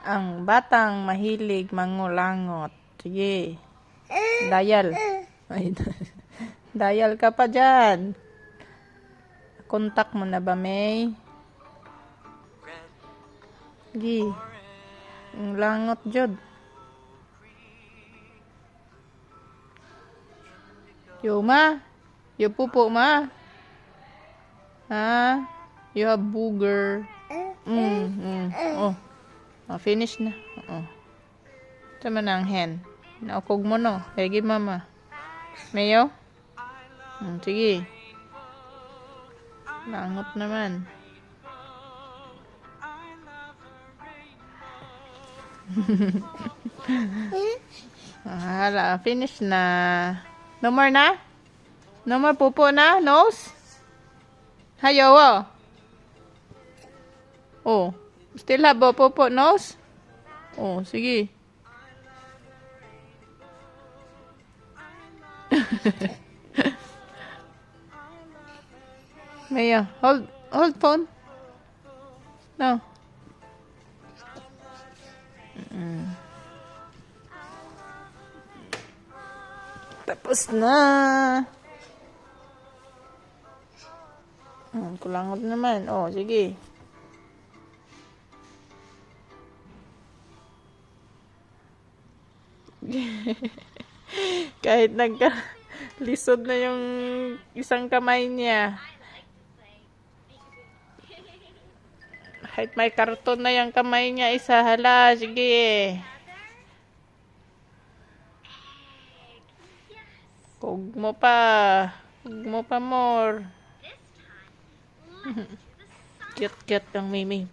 Ang batang mahilig mangulangot. Sige. Dial. Ay, dial ka pa dyan. Kontak mo na ba, May? Sige. Ang langot jud. Yo ma? Yo pupo ma? Ha? You have booger. Oh. Oh, finish na. Oh. Tama na ang hen. Naukog mo no. Kaya mama. Mayo? Sige. Langot naman. Hala, finish na. No more na? No more pupo na? Nose? Hayo, oh. Oh. Still have a pupo nose? Oh, sige. Maya, hold phone. No. Tapos na. Kulangot naman. Oh, sige. Kahit lisod na yung isang kamay niya. Kahit may karton na yung kamay niya isa. Hala, sige. Kug mo pa. Kug mo pa more. Cute ang Mimi.